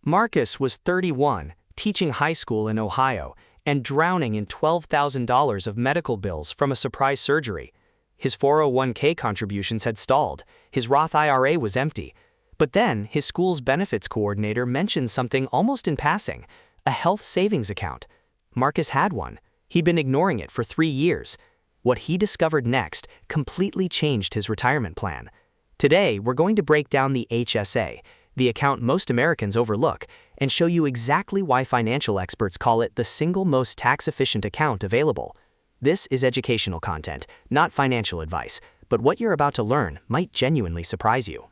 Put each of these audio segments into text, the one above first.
Marcus was 31, teaching high school in Ohio, and drowning in $12,000 of medical bills from a surprise surgery. His 401k contributions had stalled, his Roth IRA was empty. But then, his school's benefits coordinator mentioned something almost in passing, a health savings account. Marcus had one. He'd been ignoring it for 3 years. What he discovered next completely changed his retirement plan. Today, we're going to break down the HSA, the account most Americans overlook, and show you exactly why financial experts call it the single most tax-efficient account available. This is educational content, not financial advice, but what you're about to learn might genuinely surprise you.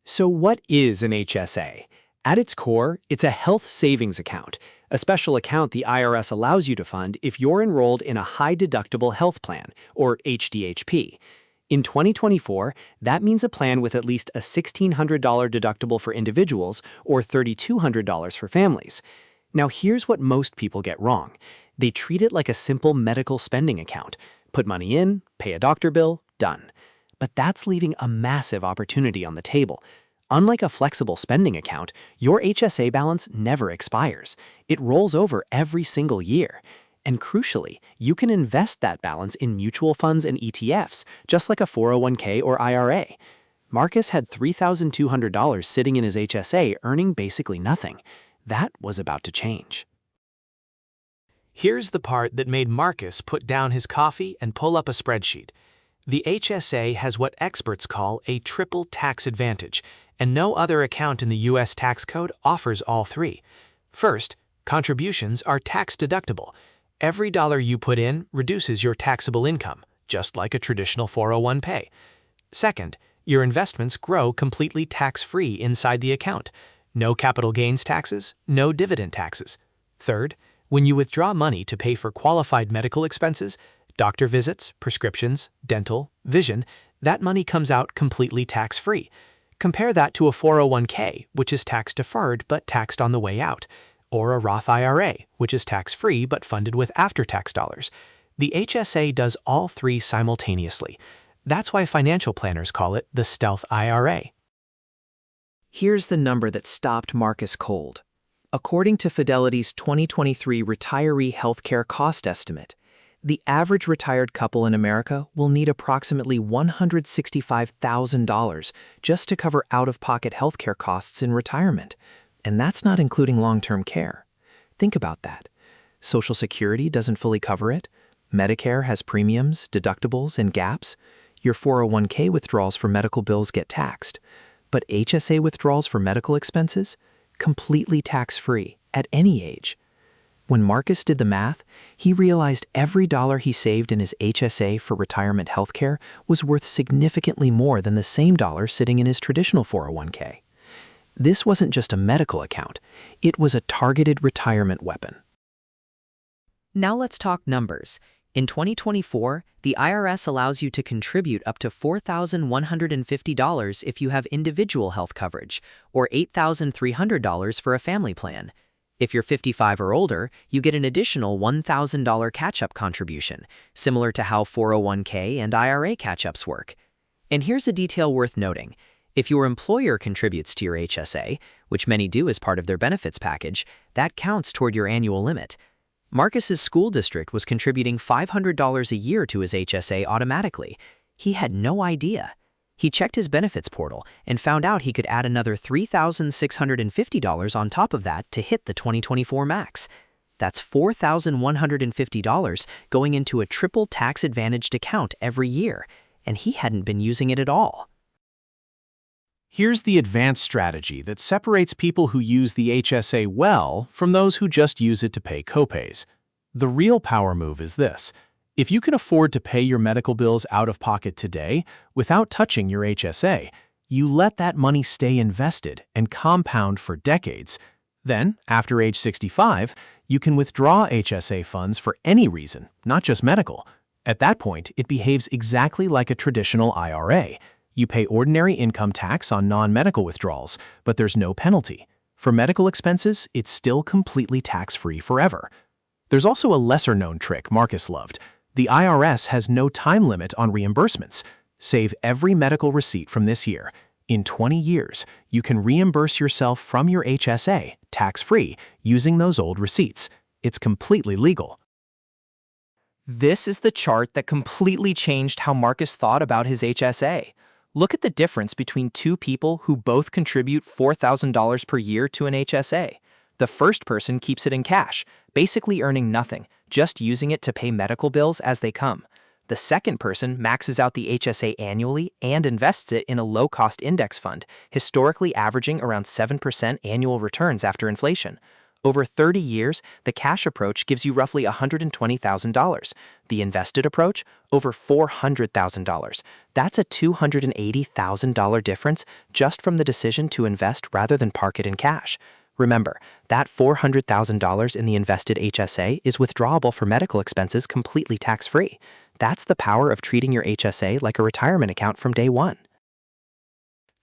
So what is an HSA? At its core, it's a health savings account, a special account the IRS allows you to fund if you're enrolled in a high-deductible health plan, or HDHP. In 2024, that means a plan with at least a $1,600 deductible for individuals or $3,200 for families. Now here's what most people get wrong. They treat it like a simple medical spending account. Put money in, pay a doctor bill, done. But that's leaving a massive opportunity on the table. Unlike a flexible spending account, your HSA balance never expires. It rolls over every single year. And crucially, you can invest that balance in mutual funds and ETFs, just like a 401k or IRA. Marcus had $3,200 sitting in his HSA earning basically nothing. That was about to change. Here's the part that made Marcus put down his coffee and pull up a spreadsheet. The HSA has what experts call a triple tax advantage, and no other account in the U.S. tax code offers all three. First, contributions are tax-deductible. Every dollar you put in reduces your taxable income, just like a traditional 401k. Second, your investments grow completely tax-free inside the account. No capital gains taxes, no dividend taxes. Third, when you withdraw money to pay for qualified medical expenses, doctor visits, prescriptions, dental, vision, that money comes out completely tax-free. Compare that to a 401k, which is tax-deferred but taxed on the way out, or a Roth IRA, which is tax-free but funded with after-tax dollars. The HSA does all three simultaneously. That's why financial planners call it the stealth IRA. Here's the number that stopped Marcus cold. According to Fidelity's 2023 retiree healthcare cost estimate, the average retired couple in America will need approximately $165,000 just to cover out-of-pocket healthcare costs in retirement. And that's not including long-term care. Think about that. Social Security doesn't fully cover it. Medicare has premiums, deductibles, and gaps. Your 401k withdrawals for medical bills get taxed. But HSA withdrawals for medical expenses? Completely tax-free, at any age. When Marcus did the math, he realized every dollar he saved in his HSA for retirement healthcare was worth significantly more than the same dollar sitting in his traditional 401k. This wasn't just a medical account, it was a targeted retirement weapon. Now let's talk numbers. In 2024, the IRS allows you to contribute up to $4,150 if you have individual health coverage, or $8,300 for a family plan. If you're 55 or older, you get an additional $1,000 catch-up contribution, similar to how 401k and IRA catch-ups work. And here's a detail worth noting. If your employer contributes to your HSA, which many do as part of their benefits package, that counts toward your annual limit. Marcus's school district was contributing $500 a year to his HSA automatically. He had no idea. He checked his benefits portal and found out he could add another $3,650 on top of that to hit the 2024 max. That's $4,150 going into a triple tax-advantaged account every year, and he hadn't been using it at all. Here's the advanced strategy that separates people who use the HSA well from those who just use it to pay copays. The real power move is this. If you can afford to pay your medical bills out of pocket today without touching your HSA, you let that money stay invested and compound for decades. Then, after age 65, you can withdraw HSA funds for any reason, not just medical. At that point, it behaves exactly like a traditional IRA. You pay ordinary income tax on non-medical withdrawals, but there's no penalty. For medical expenses, it's still completely tax-free forever. There's also a lesser-known trick Marcus loved. The IRS has no time limit on reimbursements. Save every medical receipt from this year. In 20 years, you can reimburse yourself from your HSA, tax-free, using those old receipts. It's completely legal. This is the chart that completely changed how Marcus thought about his HSA. Look at the difference between two people who both contribute $4,000 per year to an HSA. The first person keeps it in cash, basically earning nothing, just using it to pay medical bills as they come. The second person maxes out the HSA annually and invests it in a low-cost index fund, historically averaging around 7% annual returns after inflation. Over 30 years, the cash approach gives you roughly $120,000. The invested approach, over $400,000. That's a $280,000 difference just from the decision to invest rather than park it in cash. Remember, that $400,000 in the invested HSA is withdrawable for medical expenses completely tax-free. That's the power of treating your HSA like a retirement account from day one.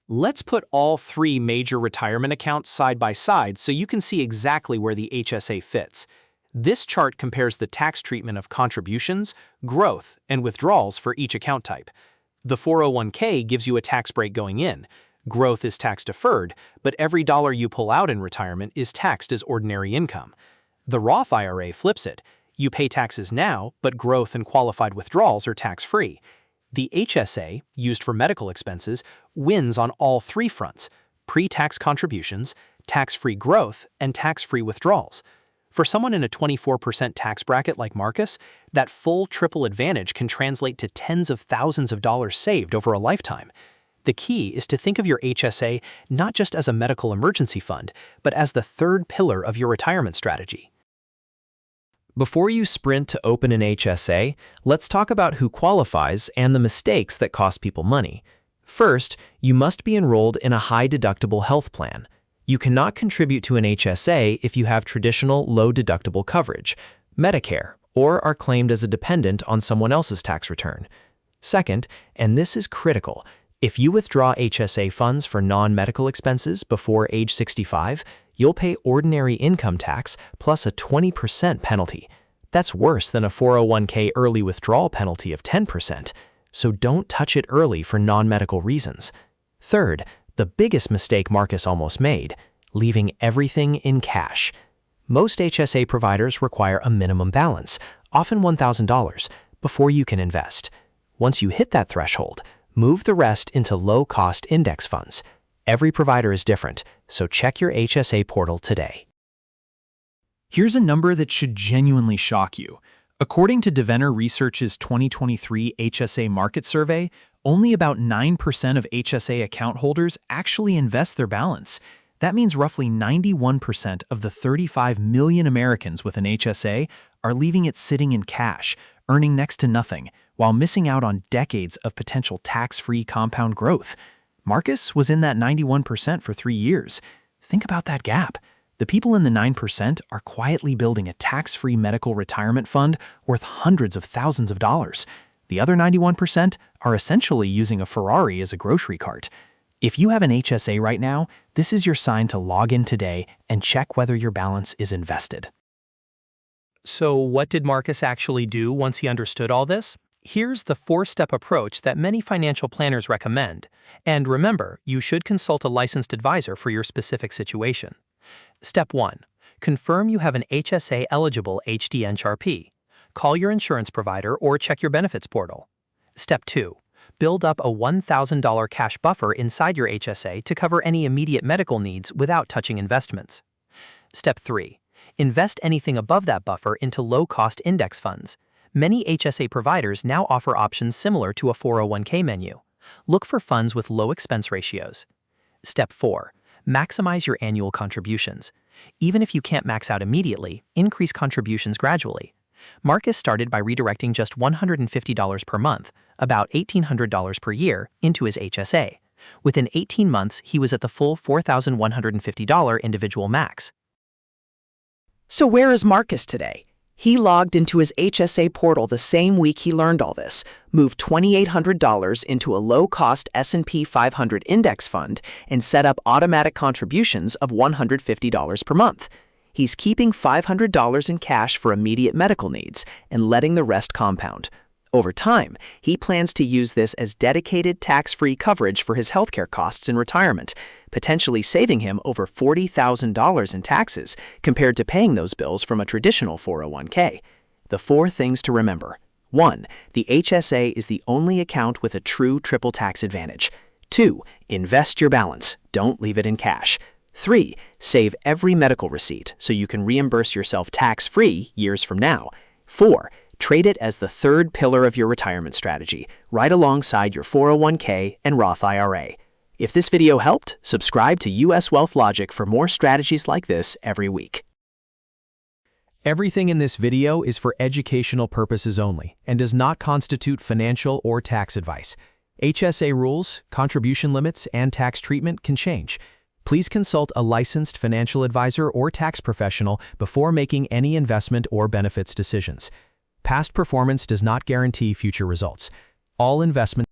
Let's put all three major retirement accounts side by side so you can see exactly where the HSA fits. This chart compares the tax treatment of contributions, growth, and withdrawals for each account type. The 401k gives you a tax break going in. Growth is tax-deferred, but every dollar you pull out in retirement is taxed as ordinary income. The Roth IRA flips it. You pay taxes now, but growth and qualified withdrawals are tax-free. The HSA, used for medical expenses, wins on all three fronts: pre-tax contributions, tax-free growth, and tax-free withdrawals. For someone in a 24% tax bracket like Marcus, that full triple advantage can translate to tens of thousands of dollars saved over a lifetime. The key is to think of your HSA not just as a medical emergency fund, but as the third pillar of your retirement strategy. Before you sprint to open an HSA, let's talk about who qualifies and the mistakes that cost people money. First, you must be enrolled in a high-deductible health plan. You cannot contribute to an HSA if you have traditional low-deductible coverage, Medicare, or are claimed as a dependent on someone else's tax return. Second, and this is critical, if you withdraw HSA funds for non-medical expenses before age 65, you'll pay ordinary income tax plus a 20% penalty. That's worse than a 401k early withdrawal penalty of 10%, so don't touch it early for non-medical reasons. Third, the biggest mistake Marcus almost made, leaving everything in cash. Most HSA providers require a minimum balance, often $1,000, before you can invest. Once you hit that threshold, move the rest into low-cost index funds. Every provider is different, so check your HSA portal today. Here's a number that should genuinely shock you. According to Devenner Research's 2023 HSA market survey, only about 9% of HSA account holders actually invest their balance. That means roughly 91% of the 35 million Americans with an HSA are leaving it sitting in cash, earning next to nothing, while missing out on decades of potential tax-free compound growth. Marcus was in that 91% for 3 years. Think about that gap. The people in the 9% are quietly building a tax-free medical retirement fund worth hundreds of thousands of dollars. The other 91% are essentially using a Ferrari as a grocery cart. If you have an HSA right now, this is your sign to log in today and check whether your balance is invested. So what did Marcus actually do once he understood all this? Here's the 4-step approach that many financial planners recommend. And remember, you should consult a licensed advisor for your specific situation. Step 1. Confirm you have an HSA-eligible HDHP. Call your insurance provider or check your benefits portal. Step 2. Build up a $1,000 cash buffer inside your HSA to cover any immediate medical needs without touching investments. Step 3. Invest anything above that buffer into low-cost index funds. Many HSA providers now offer options similar to a 401k menu. Look for funds with low expense ratios. Step 4. Maximize your annual contributions. Even if you can't max out immediately, increase contributions gradually. Marcus started by redirecting just $150 per month, about $1,800 per year, into his HSA. Within 18 months, he was at the full $4,150 individual max. So where is Marcus today? He logged into his HSA portal the same week he learned all this, moved $2,800 into a low-cost S&P 500 index fund, and set up automatic contributions of $150 per month. He's keeping $500 in cash for immediate medical needs and letting the rest compound. Over time, he plans to use this as dedicated tax-free coverage for his healthcare costs in retirement, potentially saving him over $40,000 in taxes compared to paying those bills from a traditional 401k. The 4 things to remember. 1. The HSA is the only account with a true triple tax advantage. 2. Invest your balance. Don't leave it in cash. 3. Save every medical receipt so you can reimburse yourself tax-free years from now. 4. Trade it as the 3rd pillar of your retirement strategy, right alongside your 401k and Roth IRA. If this video helped, subscribe to US Wealth Logic for more strategies like this every week. Everything in this video is for educational purposes only and does not constitute financial or tax advice. HSA rules, contribution limits, and tax treatment can change. Please consult a licensed financial advisor or tax professional before making any investment or benefits decisions. Past performance does not guarantee future results. All investments